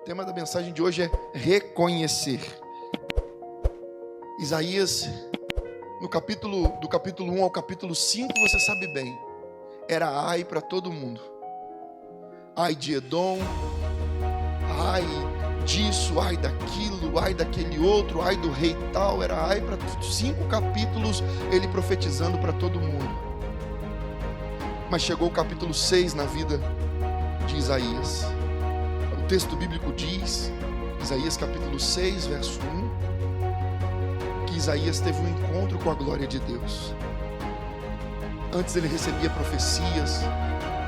tema da mensagem de hoje é reconhecer. Isaías, do capítulo 1 ao capítulo 5, você sabe bem, era ai para todo mundo. Ai de Edom, ai disso, ai daquilo, ai daquele outro, ai do rei tal, era ai para 5 capítulos ele profetizando para todo mundo. Mas chegou o capítulo 6 na vida de Isaías. O texto bíblico diz, Isaías capítulo 6, verso 1, que Isaías teve um encontro com a glória de Deus. Antes ele recebia profecias,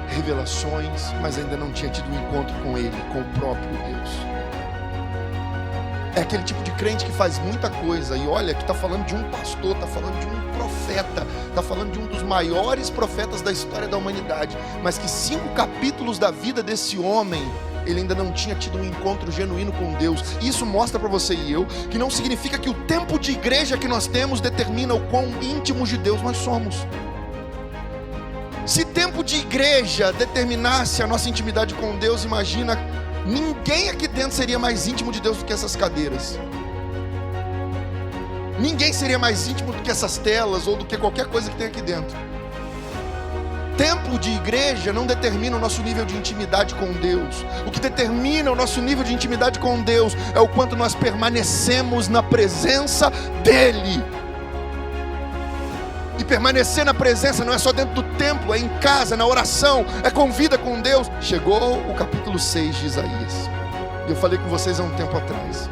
revelações, mas ainda não tinha tido um encontro com ele, com o próprio Deus. É aquele tipo de crente que faz muita coisa, e olha que está falando de um pastor, está falando de um profeta, está falando de um dos maiores profetas da história da humanidade, mas que 5 capítulos da vida desse homem, ele ainda não tinha tido um encontro genuíno com Deus. Isso mostra para você e eu que não significa que o tempo de igreja que nós temos determina o quão íntimos de Deus nós somos. Se tempo de igreja determinasse a nossa intimidade com Deus, imagina, ninguém aqui dentro seria mais íntimo de Deus do que essas cadeiras. Ninguém seria mais íntimo do que essas telas ou do que qualquer coisa que tem aqui dentro. Tempo de igreja não determina o nosso nível de intimidade com Deus. O que determina o nosso nível de intimidade com Deus é o quanto nós permanecemos na presença dEle. E permanecer na presença não é só dentro do templo, é em casa, na oração, é com vida com Deus. Chegou o capítulo 6 de Isaías. E eu falei com vocês há um tempo atrás.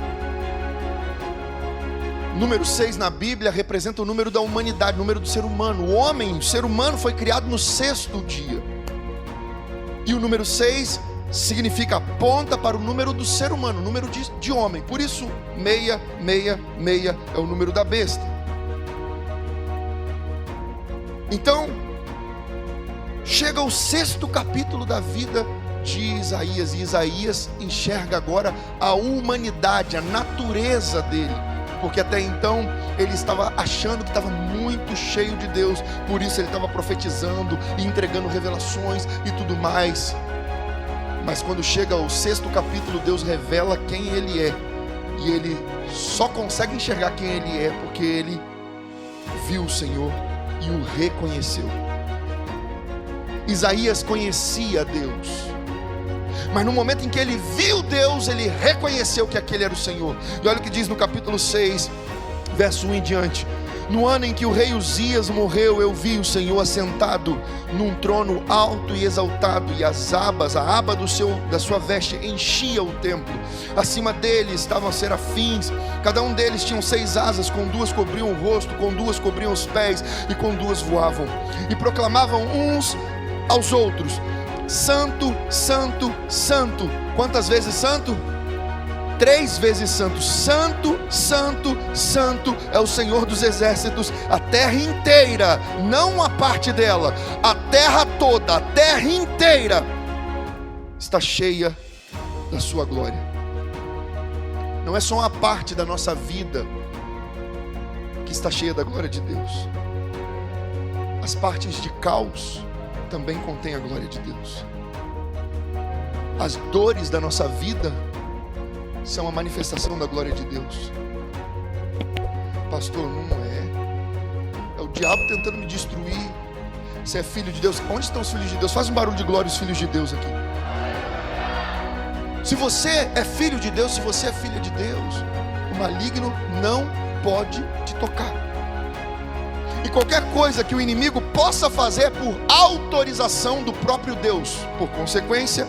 Número 6 na Bíblia representa o número da humanidade, o número do ser humano. O homem, o ser humano foi criado no 6º dia. E o número 6 significa aponta para o número do ser humano, o número de homem. Por isso, 666 é o número da besta. Então, chega o 6º capítulo da vida de Isaías. E Isaías enxerga agora a humanidade, a natureza dele. Porque até então ele estava achando que estava muito cheio de Deus. Por isso ele estava profetizando e entregando revelações e tudo mais. Mas quando chega ao 6º capítulo, Deus revela quem ele é. E ele só consegue enxergar quem ele é porque ele viu o Senhor e o reconheceu. Isaías conhecia Deus, mas no momento em que ele viu Deus, ele reconheceu que aquele era o Senhor. E olha o que diz no capítulo 6, verso 1 em diante. No ano em que o rei Uzias morreu, eu vi o Senhor assentado num trono alto e exaltado, e as abas, a aba da sua veste enchia o templo. Acima dele estavam serafins, cada um deles tinha 6 asas, com 2 cobriam o rosto, com 2 cobriam os pés, e com 2 voavam. E proclamavam uns aos outros: Santo, Santo, Santo. Quantas vezes santo? 3 vezes santo. Santo, Santo, Santo é o Senhor dos exércitos. A terra inteira, não a parte dela, a terra toda, a terra inteira está cheia da sua glória. Não é só uma parte da nossa vida que está cheia da glória de Deus. As partes de caos também contêm a glória de Deus. As dores da nossa vida são a manifestação da glória de Deus. Pastor, não é. É o diabo tentando me destruir. Você é filho de Deus. Onde estão os filhos de Deus? Faz um barulho de glória os filhos de Deus aqui. Se você é filho de Deus, se você é filha de Deus, o maligno não pode te tocar. E qualquer coisa que o inimigo possa fazer é por autorização do próprio Deus. Por consequência,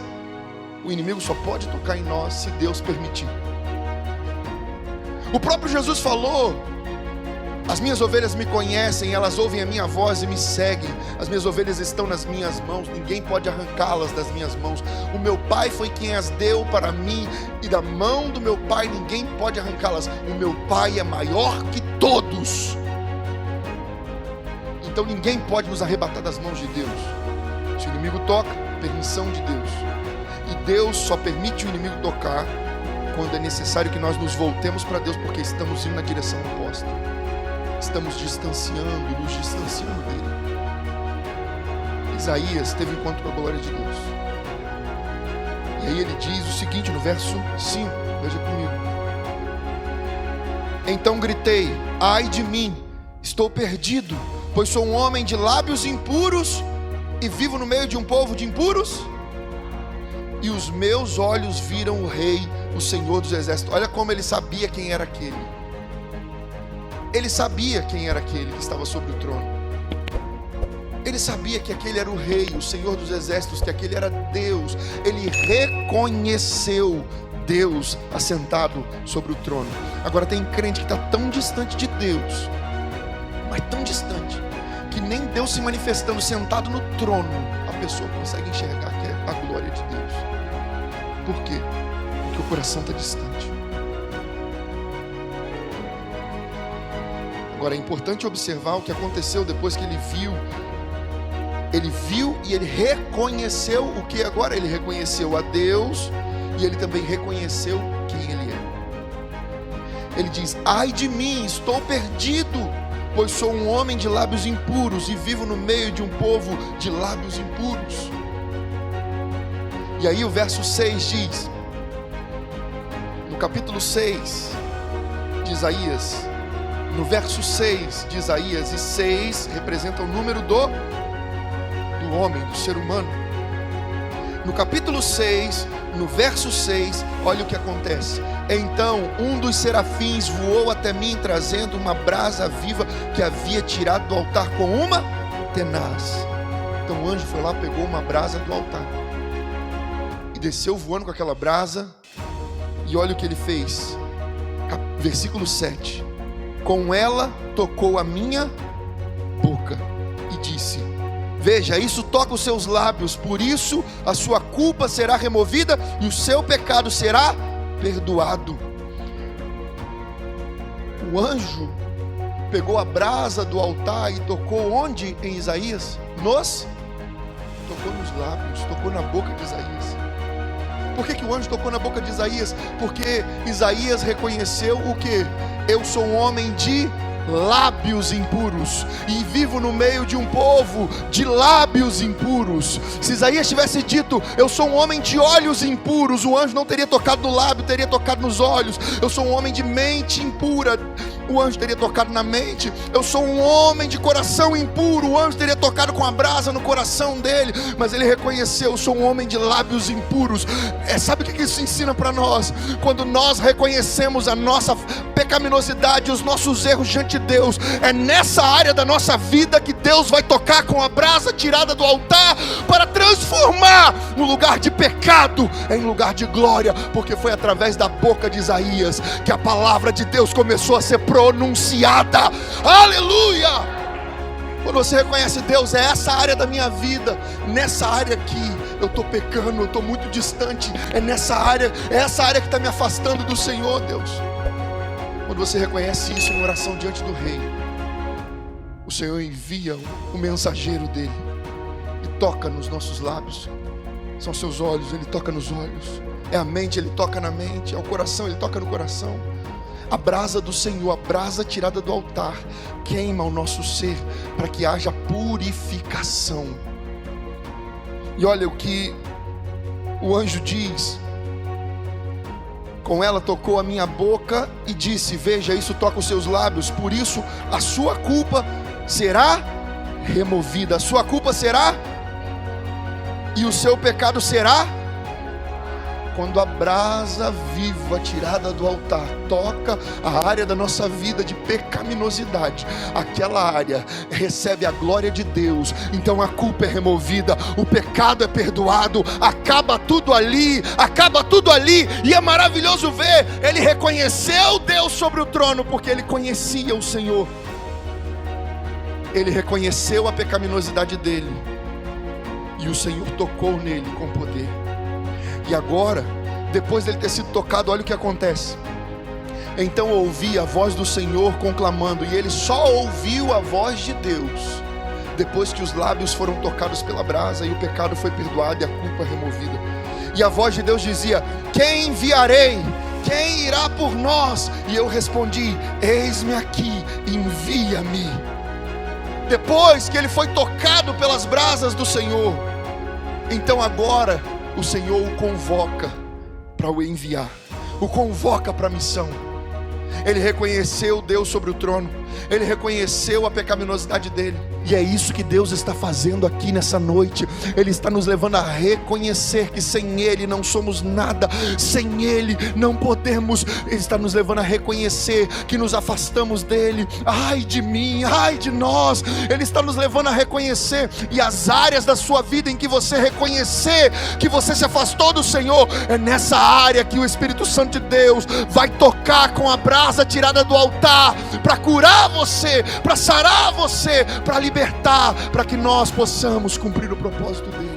o inimigo só pode tocar em nós se Deus permitir. O próprio Jesus falou: as minhas ovelhas me conhecem, elas ouvem a minha voz e me seguem. As minhas ovelhas estão nas minhas mãos, ninguém pode arrancá-las das minhas mãos. O meu Pai foi quem as deu para mim, e da mão do meu Pai ninguém pode arrancá-las. O meu Pai é maior que todos. Então ninguém pode nos arrebatar das mãos de Deus. Se o inimigo toca, permissão de Deus. E Deus só permite o inimigo tocar quando é necessário que nós nos voltemos para Deus, porque estamos indo na direção oposta. Estamos nos distanciando dele. Isaías teve encontro com a glória de Deus. E E aí ele diz o seguinte no verso 5, veja comigo. Então gritei: ai de mim, estou perdido, pois sou um homem de lábios impuros e vivo no meio de um povo de impuros. E os meus olhos viram o Rei, o Senhor dos Exércitos. Olha como ele sabia quem era aquele. Ele sabia quem era aquele que estava sobre o trono. Ele sabia que aquele era o Rei, o Senhor dos Exércitos, que aquele era Deus. Ele reconheceu Deus assentado sobre o trono. Agora tem crente que está tão distante de Deus, mas tão distante, que nem Deus se manifestando sentado no trono, a pessoa consegue enxergar que é a glória de Deus. Por quê? Porque o coração está distante. Agora é importante observar o que aconteceu depois que ele viu. Ele viu e ele reconheceu o que agora? Ele reconheceu a Deus e ele também reconheceu quem ele é. Ele diz: ai de mim, estou perdido, pois sou um homem de lábios impuros e vivo no meio de um povo de lábios impuros. E aí o verso 6 diz, no capítulo 6 de Isaías, no verso 6 de Isaías, e 6 representa o número do homem, do ser humano. No capítulo 6, no verso 6, olha o que acontece. Então um dos serafins voou até mim, trazendo uma brasa viva que havia tirado do altar com uma tenaz. Então o anjo foi lá, pegou uma brasa do altar e desceu voando com aquela brasa. E olha o que ele fez. Versículo 7. Com ela tocou a minha boca e disse: veja, isso toca os seus lábios, por isso a sua culpa será removida e o seu pecado será perdoado. O anjo pegou a brasa do altar e tocou onde em Isaías? Tocou nos lábios, tocou na boca de Isaías. Por que o anjo tocou na boca de Isaías? Porque Isaías reconheceu o que? Eu sou um homem de lábios impuros e vivo no meio de um povo de lábios impuros. Se Isaías tivesse dito: eu sou um homem de olhos impuros, o anjo não teria tocado no lábio, teria tocado nos olhos. Eu sou um homem de mente impura, o anjo teria tocado na mente. Eu sou um homem de coração impuro, o anjo teria tocado com a brasa no coração dele. Mas ele reconheceu: eu sou um homem de lábios impuros. Sabe o que isso ensina para nós? Quando nós reconhecemos a nossa pecaminosidade, os nossos erros diante de Deus, é nessa área da nossa vida que Deus vai tocar com a brasa tirada do altar para transformar um lugar de pecado em lugar de glória, porque foi através da boca de Isaías que a palavra de Deus começou a ser pronunciada. Aleluia! Quando você reconhece Deus, é essa área da minha vida, nessa área aqui eu estou pecando, eu estou muito distante, é nessa área, é essa área que está me afastando do Senhor, Deus. Quando você reconhece isso em oração diante do Rei, o Senhor envia o mensageiro dele e toca nos nossos lábios. São seus olhos, ele toca nos olhos. É a mente, ele toca na mente. É o coração, ele toca no coração. A brasa do Senhor, a brasa tirada do altar, queima o nosso ser para que haja purificação. E olha o que o anjo diz: com ela tocou a minha boca e disse: veja, isso toca os seus lábios, por isso a sua culpa será removida. A sua culpa será e o seu pecado será. Quando a brasa viva tirada do altar toca a área da nossa vida de pecaminosidade, aquela área recebe a glória de Deus. Então a culpa é removida, o pecado é perdoado, acaba tudo ali. E é maravilhoso ver, ele reconheceu Deus sobre o trono, porque ele conhecia o Senhor. Ele reconheceu a pecaminosidade dele e o Senhor tocou nele com poder. E agora, depois dele ter sido tocado, olha o que acontece. Então ouvi a voz do Senhor conclamando, e ele só ouviu a voz de Deus depois que os lábios foram tocados pela brasa e o pecado foi perdoado e a culpa removida. E a voz de Deus dizia: quem enviarei? Quem irá por nós? E eu respondi: eis-me aqui, envia-me. Depois que ele foi tocado pelas brasas do Senhor, então agora o Senhor o convoca para o enviar, o convoca para a missão. Ele reconheceu Deus sobre o trono, ele reconheceu a pecaminosidade dele, e é isso que Deus está fazendo aqui nessa noite. Ele está nos levando a reconhecer que sem Ele não somos nada, sem Ele não podemos. Ele está nos levando a reconhecer que nos afastamos dEle. Ai de mim, ai de nós. Ele está nos levando a reconhecer, e as áreas da sua vida em que você reconhecer que você se afastou do Senhor, é nessa área que o Espírito Santo de Deus vai tocar com a brasa tirada do altar, para curar você, para sarar você, para libertar, para que nós possamos cumprir o propósito dele.